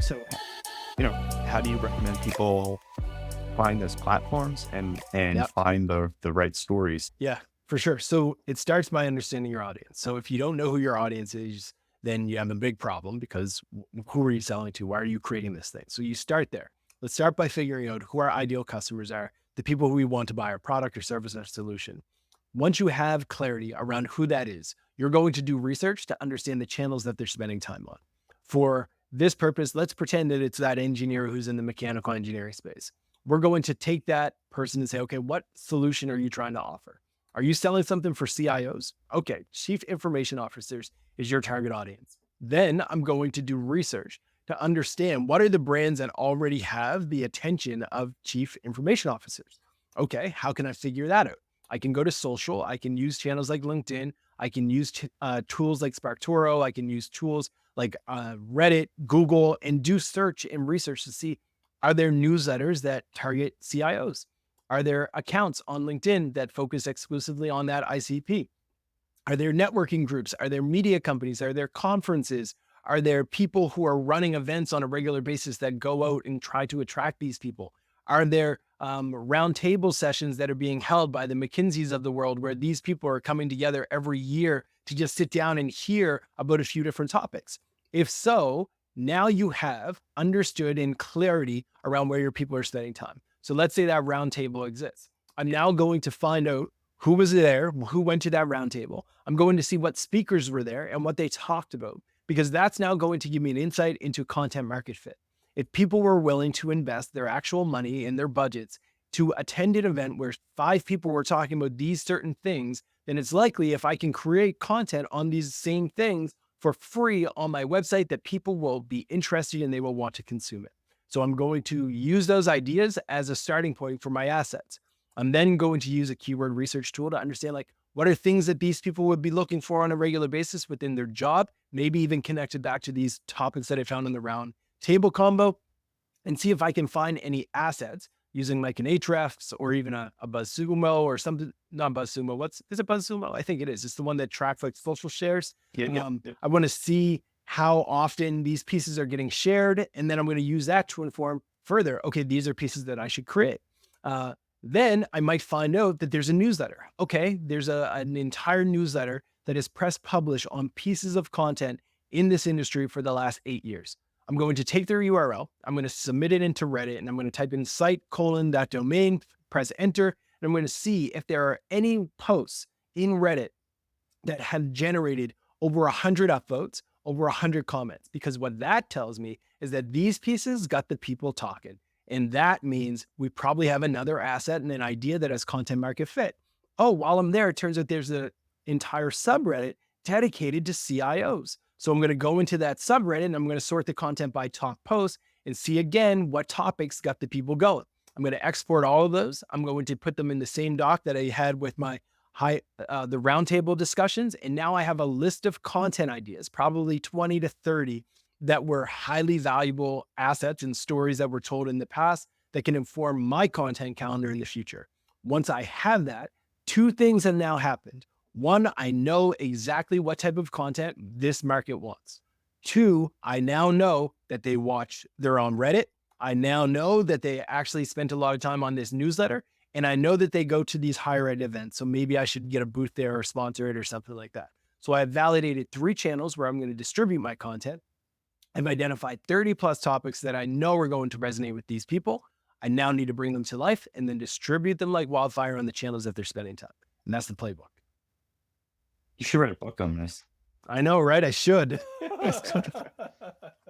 So, how do you recommend people find those platforms and Yep. find the right stories? Yeah, for sure. So it starts by understanding your audience. So if you don't know who your audience is, then you have a big problem because who are you selling to? Why are you creating this thing? So you start there. Let's start by figuring out who our ideal customers are, the people who we want to buy our product or service or solution. Once you have clarity around who that is, you're going to do research to understand the channels that they're spending time on. For this purpose, let's pretend that it's that engineer who's in the mechanical engineering space. We're going to take that person and say, okay, what solution are you trying to offer? Are you selling something for CIOs? Okay, chief information officers is your target audience. Then I'm going to do research to understand what are the brands that already have the attention of chief information officers. Okay, how can I figure that out? I can go to social. I can use channels like LinkedIn. I can use tools like Sparktoro. I can use tools like Reddit, Google, and do search and research to see, are there newsletters that target CIOs? Are there accounts on LinkedIn that focus exclusively on that ICP? Are there networking groups? Are there media companies? Are there conferences? Are there people who are running events on a regular basis that go out and try to attract these people? Are there roundtable sessions that are being held by the McKinseys of the world where these people are coming together every year to just sit down and hear about a few different topics? If so, now you have understood in clarity around where your people are spending time. So let's say that roundtable exists. I'm now going to find out who was there, who went to that roundtable. I'm going to see what speakers were there and what they talked about, because that's now going to give me an insight into content market fit. If people were willing to invest their actual money and their budgets to attend an event where 5 people were talking about these certain things, then it's likely if I can create content on these same things for free on my website that people will be interested and they will want to consume it. So I'm going to use those ideas as a starting point for my assets. I'm then going to use a keyword research tool to understand like what are things that these people would be looking for on a regular basis within their job, maybe even connected back to these topics that I found in the round table combo, and see if I can find any assets using like an Ahrefs or even a BuzzSumo or something, not BuzzSumo. Is it BuzzSumo? I think it is. It's the one that tracks like social shares. Yeah. I want to see how often these pieces are getting shared. And then I'm going to use that to inform further. Okay, these are pieces that I should create. Then I might find out that there's a newsletter. Okay, there's an entire newsletter that is press publish on pieces of content in this industry for the last 8 years. I'm going to take their URL, I'm going to submit it into Reddit, and I'm going to type in site:\that domain, press enter, and I'm going to see if there are any posts in Reddit that have generated over 100 upvotes, over 100 comments, because what that tells me is that these pieces got the people talking. And that means we probably have another asset and an idea that has content market fit. Oh, while I'm there, it turns out there's an entire subreddit dedicated to CIOs. So I'm going to go into that subreddit and I'm going to sort the content by top posts and see again what topics got the people going. I'm going to export all of those. I'm going to put them in the same doc that I had with my the roundtable discussions. And now I have a list of content ideas, probably 20 to 30 that were highly valuable assets and stories that were told in the past that can inform my content calendar in the future. Once I have that, 2 things have now happened. 1, I know exactly what type of content this market wants. 2, I now know that they're on Reddit. I now know that they actually spent a lot of time on this newsletter. And I know that they go to these higher ed events. So maybe I should get a booth there or sponsor it or something like that. So I have validated 3 channels where I'm going to distribute my content. I've identified 30 plus topics that I know are going to resonate with these people. I now need to bring them to life and then distribute them like wildfire on the channels that they're spending time. And that's the playbook. You should write a book on this. I know, right? I should.